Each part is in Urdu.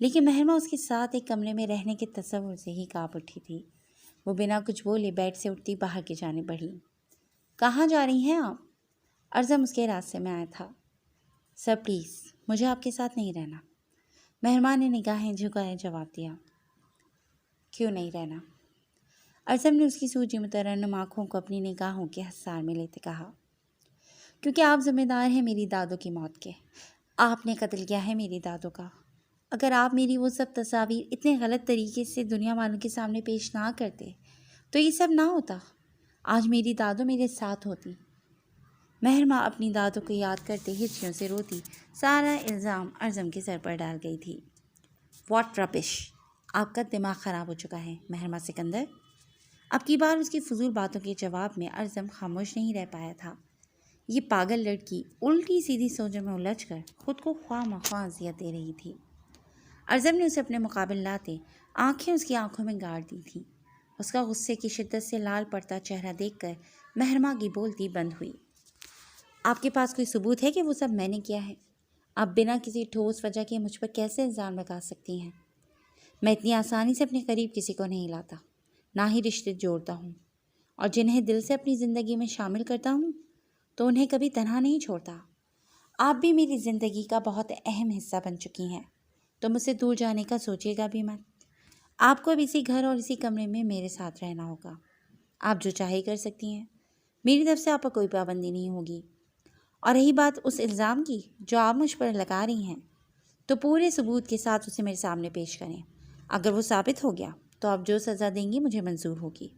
لیکن مہرما اس کے ساتھ ایک کمرے میں رہنے کے تصور سے ہی کانپ اٹھی تھی۔ وہ بنا کچھ بولے بیڈ سے اٹھتی باہر کی جانب بڑھی۔ کہاں جا رہی ہیں آپ؟ ارزم اس کے راستے میں آیا تھا۔ سر پلیز، مجھے آپ کے ساتھ نہیں رہنا۔ مہرما نے نگاہیں جھکائے جواب دیا۔ کیوں نہیں رہنا؟ ارزم نے اس کی سوجی مترنم آنکھوں کو اپنی نگاہوں کے حصار میں لیتے کہا۔ کیونکہ آپ ذمہ دار ہیں میری دادوں کی موت کے۔ آپ نے قتل کیا ہے میری دادوں کا۔ اگر آپ میری وہ سب تصاویر اتنے غلط طریقے سے دنیا والوں کے سامنے پیش نہ کرتے تو یہ سب نہ ہوتا۔ آج میری دادو میرے ساتھ ہوتی۔ مہرما اپنی دادوں کو یاد کرتے ہچکیوں سے روتی سارا الزام ارزم کے سر پر ڈال گئی تھی۔ واٹ ربش! آپ کا دماغ خراب ہو چکا ہے مہرما سکندر۔ اب کی بار اس کی فضول باتوں کے جواب میں ارزم خاموش نہیں رہ پایا تھا۔ یہ پاگل لڑکی الٹی سیدھی سوچوں میں الجھ کر خود کو خواہ مخواہ اذیت دے رہی تھی۔ ارزم نے اسے اپنے مقابل لاتے آنکھیں اس کی آنکھوں میں گاڑ دی تھیں۔ اس کا غصے کی شدت سے لال پڑتا چہرہ دیکھ کر مہرما کی بولتی بند ہوئی۔ آپ کے پاس کوئی ثبوت ہے کہ وہ سب میں نے کیا ہے؟ آپ بنا کسی ٹھوس وجہ کے مجھ پر کیسے الزام لگا سکتی ہیں؟ میں اتنی آسانی سے اپنے قریب کسی کو نہیں لاتا، نہ ہی رشتے جوڑتا ہوں، اور جنہیں دل سے اپنی زندگی میں شامل کرتا ہوں تو انہیں کبھی تنہا نہیں چھوڑتا۔ آپ بھی میری زندگی کا بہت اہم حصہ بن چکی ہیں، تو مجھ سے دور جانے کا سوچیے گا بھی مت۔ آپ کو اب اسی گھر اور اسی کمرے میں میرے ساتھ رہنا ہوگا۔ آپ جو چاہے کر سکتی ہیں، میری طرف سے آپ پر کوئی پابندی نہیں ہوگی۔ اور رہی بات اس الزام کی جو آپ مجھ پر لگا رہی ہیں، تو پورے ثبوت کے ساتھ اسے میرے سامنے پیش کریں۔ اگر وہ ثابت ہو گیا تو آپ جو سزا دیں گی مجھے منظور ہوگی،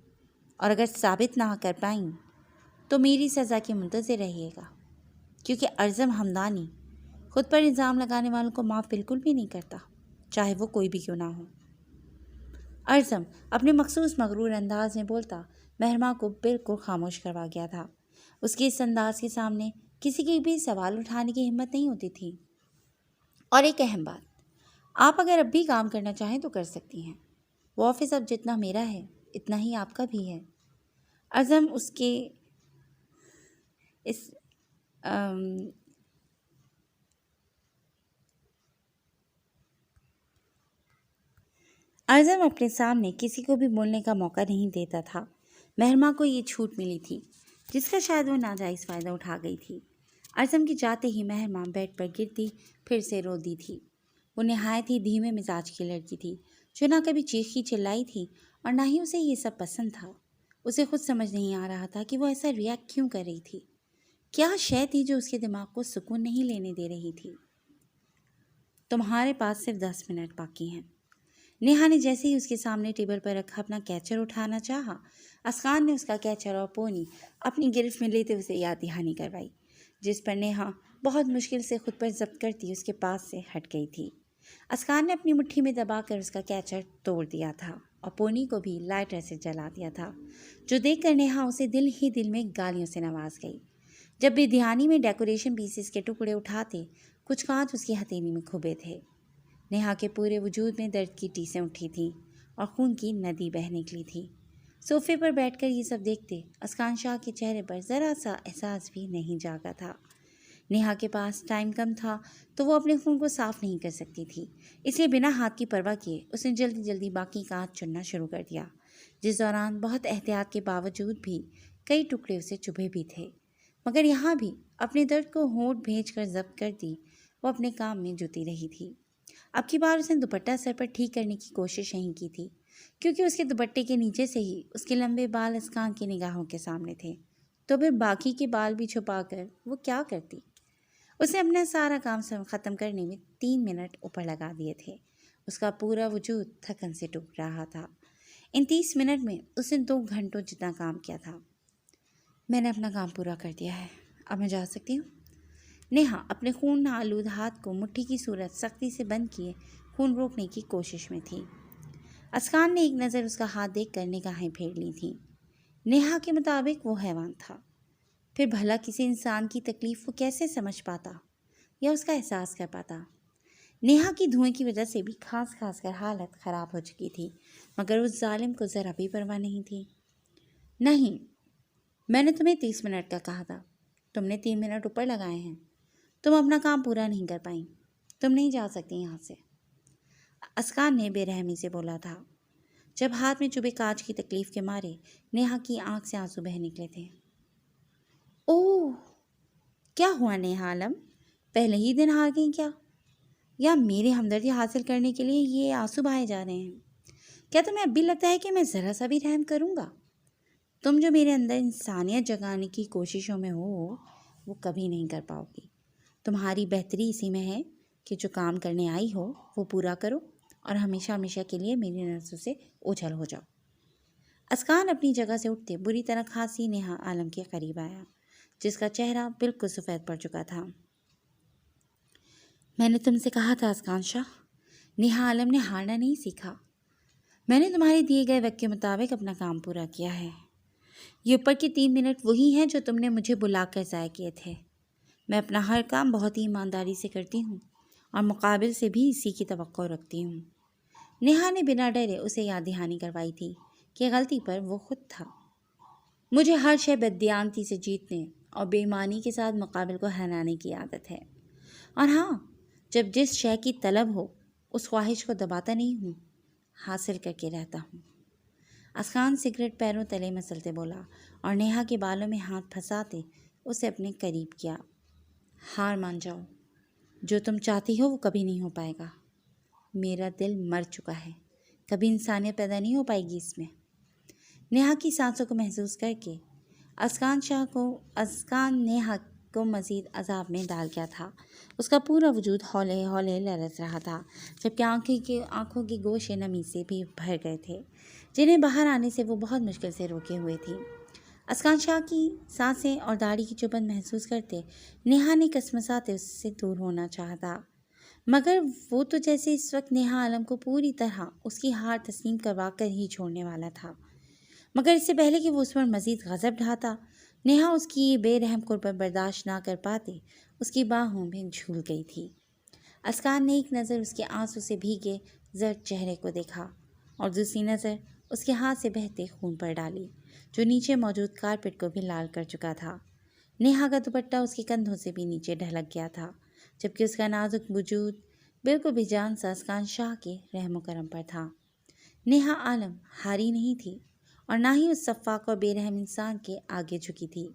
اور اگر ثابت نہ کر پائیں تو میری سزا کے منتظر رہیے گا، کیونکہ ارزم ہمدانی خود پر الزام لگانے والوں کو معاف بالکل بھی نہیں کرتا، چاہے وہ کوئی بھی کیوں نہ ہو۔ ارزم اپنے مخصوص مغرور انداز میں بولتا مہرما کو بالکل خاموش کروا گیا تھا۔ اس کے اس انداز کے سامنے کسی کی بھی سوال اٹھانے کی ہمت نہیں ہوتی تھی۔ اور ایک اہم بات، آپ اگر اب بھی کام کرنا چاہیں تو کر سکتی ہیں۔ وہ آفس اب جتنا میرا ہے اتنا ہی آپ کا بھی ہے۔ ارزم ارزم اپنے سامنے کسی کو بھی بولنے کا موقع نہیں دیتا تھا۔ مہرما کو یہ چھوٹ ملی تھی جس کا شاید وہ ناجائز فائدہ اٹھا گئی تھی۔ ارزم کی جاتے ہی مہرما بیڈ پر گرتی پھر سے رو دی تھی۔ وہ نہایت ہی دھیمے مزاج کی لڑکی تھی جو نہ کبھی چیخی چلائی تھی اور نہ ہی اسے یہ سب پسند تھا۔ اسے خود سمجھ نہیں آ رہا تھا کہ وہ ایسا ریئیکٹ کیوں کر رہی تھی۔ کیا شے تھی جو اس کے دماغ کو سکون نہیں لینے دے رہی تھی۔ تمہارے پاس صرف 10 منٹ باقی ہیں۔ نیہا نے جیسے ہی اس کے سامنے ٹیبل پر رکھا اپنا کیچر اٹھانا چاہا، اسقان نے اس کا کیچر اور پونی اپنی گرفت میں لیتے اسے یاد دہانی کروائی، جس پر نیہا بہت مشکل سے خود پر ضبط کرتی اس کے پاس سے ہٹ گئی تھی۔ اسقان نے اپنی مٹھی میں دبا کر اس کا کیچر توڑ دیا تھا اور پونی کو بھی لائٹر سے جلا دیا تھا، جو دیکھ کر نیہا اسے دل ہی دل میں گالیوں سے نواز گئی۔ جب بھی دھیانی میں ڈیکوریشن پیسز کے ٹکڑے اٹھاتے، کچھ کانچ اس کی ہتھیلی میں کھبے تھے۔ نیہا کے پورے وجود میں درد کی ٹیسیں اٹھی تھیں اور خون کی ندی بہہ نکلی تھی۔ صوفے پر بیٹھ کر یہ سب دیکھتے اسقان شاہ کے چہرے پر ذرا سا احساس بھی نہیں جاگا تھا۔ نیہا کے پاس ٹائم کم تھا تو وہ اپنے خون کو صاف نہیں کر سکتی تھی، اس لیے بنا ہاتھ کی پرواہ کیے اس نے جلدی جلدی باقی کانچ چننا شروع کر دیا، جس دوران بہت احتیاط کے باوجود بھی کئی ٹکڑے اسے چبھے بھی تھے، مگر یہاں بھی اپنے درد کو ہونٹ بھیج کر ضبط کر دی وہ اپنے کام میں جٹی رہی تھی۔ اب کی بار اس نے دوپٹہ سر پر ٹھیک کرنے کی کوشش نہیں کی تھی، کیونکہ اس کے دوپٹے کے نیچے سے ہی اس کے لمبے بال اسقان کی نگاہوں کے سامنے تھے، تو پھر باقی کے بال بھی چھپا کر وہ کیا کرتی؟ اس نے اپنا سارا کام ختم کرنے میں 3 منٹ اوپر لگا دیے تھے۔ اس کا پورا وجود تھکن سے ٹوٹ رہا تھا۔ ان 30 منٹ میں اس نے 2 گھنٹوں جتنا کام کیا تھا۔ میں نے اپنا کام پورا کر دیا ہے، اب میں جا سکتی ہوں؟ نیہا اپنے خون آلود ہاتھ کو مٹھی کی صورت سختی سے بند کیے خون روکنے کی کوشش میں تھی۔ اسقان نے ایک نظر اس کا ہاتھ دیکھ کر نگاہیں پھیر لی تھیں۔ نیہا کے مطابق وہ حیوان تھا، پھر بھلا کسی انسان کی تکلیف وہ کیسے سمجھ پاتا یا اس کا احساس کر پاتا؟ نیہا کی دھوئیں کی وجہ سے بھی کھانس کھانس کر حالت خراب ہو چکی تھی، مگر اس ظالم کو ذرا بھی پرواہ نہیں تھی۔ نہیں، میں نے تمہیں 30 منٹ کا کہا تھا، تم نے 3 منٹ اوپر لگائے ہیں، تم اپنا کام پورا نہیں کر پائیں، تم نہیں جا سکتی یہاں سے۔ اسکان نے بے رحمی سے بولا تھا، جب ہاتھ میں چبھے کاج کی تکلیف کے مارے نیہا کی آنکھ سے آنسو بہہ نکلے تھے۔ اوہ، کیا ہوا نیہا عالم؟ پہلے ہی دن ہار گئی کیا؟ یا میری ہمدردی حاصل کرنے کے لیے یہ آنسو بہائے جا رہے ہیں؟ کیا تمہیں اب بھی لگتا ہے کہ میں ذرا سا بھی رحم کروں گا؟ تم جو میرے اندر انسانیت جگانے کی کوششوں میں ہو وہ کبھی نہیں کر پاؤ گی۔ تمہاری بہتری اسی میں ہے کہ جو کام کرنے آئی ہو وہ پورا کرو اور ہمیشہ ہمیشہ کے لیے میری نظروں سے اوجھل ہو جاؤ۔ اسکان اپنی جگہ سے اٹھتے بری طرح کھانسی نیہا عالم کے قریب آیا، جس کا چہرہ بالکل سفید پڑ چکا تھا۔ میں نے تم سے کہا تھا اسکان شاہ، نیہا عالم نے ہارنا نہیں سیکھا۔ میں نے تمہارے دیے گئے وقت کے مطابق اپنا کام پورا کیا ہے۔ یہ اوپر کے 3 منٹ وہی ہیں جو تم نے مجھے بلا کر ضائع کیے تھے۔ میں اپنا ہر کام بہت ہی ایمانداری سے کرتی ہوں اور مقابل سے بھی اسی کی توقع رکھتی ہوں۔ نیہا نے بنا ڈرے اسے یاد دہانی کروائی تھی کہ غلطی پر وہ خود تھا۔ مجھے ہر شے بددیانتی سے جیتنے اور بے ایمانی کے ساتھ مقابل کو ہرانے کی عادت ہے، اور ہاں، جب جس شے کی طلب ہو اس خواہش کو دباتا نہیں ہوں، حاصل کر کے رہتا ہوں۔ اسکان سگریٹ پیروں تلے مسلتے بولا اور نیہا کے بالوں میں ہاتھ پھنساتے اسے اپنے قریب کیا۔ ہار مان جاؤ، جو تم چاہتی ہو وہ کبھی نہیں ہو پائے گا۔ میرا دل مر چکا ہے، کبھی انسانیت پیدا نہیں ہو پائے گی اس میں۔ نیہا کی سانسوں کو محسوس کر کے اسکان نیہا کو مزید عذاب میں ڈال گیا تھا۔ اس کا پورا وجود ہولے ہولے لرز رہا تھا، جبکہ آنکھوں کے گوشے نمی سے بھی بھر گئے تھے، جنہیں باہر آنے سے وہ بہت مشکل سے روکے ہوئے تھی۔ اسکان شاہ کی سانسیں اور داڑھی کی چبھن محسوس کرتے نیہا نے کسمساتے اس سے دور ہونا چاہا، مگر وہ تو جیسے اس وقت نیہا عالم کو پوری طرح اس کی ہار تسلیم کروا کر ہی چھوڑنے والا تھا۔ مگر اس سے پہلے کہ وہ اس پر مزید غضب ڈھاتا، نیہا اس کی یہ بے رحم قربت برداشت نہ کر پاتے اس کی باہوں میں جھول گئی تھی۔ اسکان نے ایک نظر اس کے آنسوں سے بھیگے زرد چہرے کو دیکھا اور دوسری نظر اس کے ہاتھ سے بہتے خون پر ڈالی، جو نیچے موجود کارپیٹ کو بھی لال کر چکا تھا۔ نیہا کا دوپٹہ اس کے کندھوں سے بھی نیچے ڈھلک گیا تھا، جبکہ اس کا نازک وجود بالکل بے جان سا اسکان شاہ کے رحم و کرم پر تھا۔ نیہا عالم ہاری نہیں تھی اور نہ ہی اس سفاک اور بے رحم انسان کے آگے جھکی تھی۔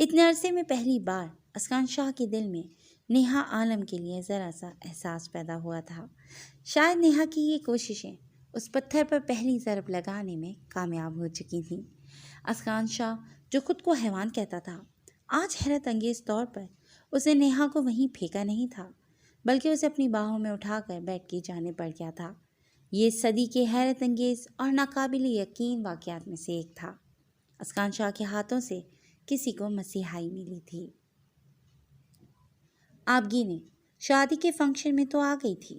اتنے عرصے میں پہلی بار اسکان شاہ کے دل میں نیہا عالم کے لیے ذرا سا احساس پیدا ہوا تھا۔ شاید نیہا کی یہ کوششیں اس پتھر پر پہلی ضرب لگانے میں کامیاب ہو چکی تھیں۔ اسکان شاہ جو خود کو حیوان کہتا تھا، آج حیرت انگیز طور پر اسے نیہا کو وہیں پھینکا نہیں تھا، بلکہ اسے اپنی باہوں میں اٹھا کر بیڈ کی جانب بڑھ گیا تھا۔ یہ صدی کے حیرت انگیز اور ناقابل یقین واقعات میں سے ایک تھا۔ اسکان شاہ کے ہاتھوں سے کسی کو مسیحائی ملی تھی۔ آبگینیں شادی کے فنکشن میں تو آ گئی تھی،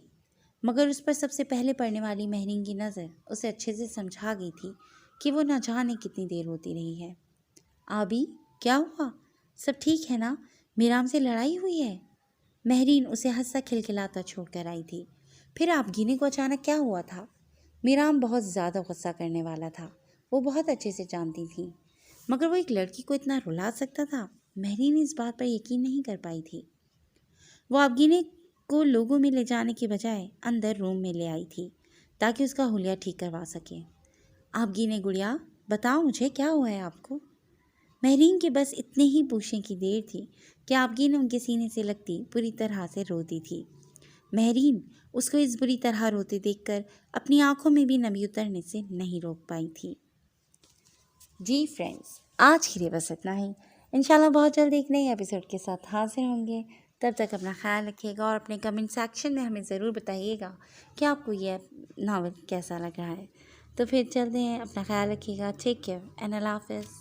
مگر اس پر سب سے پہلے پڑنے والی مہرین کی نظر اسے اچھے سے سمجھا گئی تھی کہ وہ نہ جانے کتنی دیر ہوتی رہی ہے۔ آبی، کیا ہوا؟ سب ٹھیک ہے نا؟ میرام سے لڑائی ہوئی ہے؟ مہرین اسے ہنستا کھلکھلاتا چھوڑ کر آئی تھی۔ پھر آبگینے کو اچانک کیا ہوا تھا؟ میرام بہت زیادہ غصہ کرنے والا تھا، وہ بہت اچھے سے جانتی تھی، مگر وہ ایک لڑکی کو اتنا رلا سکتا تھا؟ مہرین اس بات پر یقین نہیں کر پائی تھی۔ وہ آبگینے کو لوگوں میں لے جانے کے بجائے اندر روم میں لے آئی تھی تاکہ اس کا حلیہ ٹھیک کروا سکے۔ آبگینے گڑیا، بتاؤ مجھے کیا ہوا ہے آپ کو؟ مہرین کے بس اتنے ہی پوچھنے کی دیر تھی کہ آبگینے ان کے سینے سے لگتی پوری طرح سے روتی تھی۔ مہرین اس کو اس بری طرح روتے دیکھ کر اپنی آنکھوں میں بھی نمی اترنے سے نہیں روک پائی تھی۔ جی فرینڈز، آج کے لیے بس اتنا ہی۔ انشاءاللہ بہت جلد ایک نئے ایپیسوڈ کے ساتھ حاضر ہوں گے۔ تب تک اپنا خیال رکھیے گا اور اپنے کمنٹ سیکشن میں ہمیں ضرور بتائیے گا کہ آپ کو یہ ناول کیسا لگ رہا ہے۔ تو پھر چلتے ہیں، اپنا خیال رکھیے گا، ٹیک کیئر اینڈ اللہ حافظ۔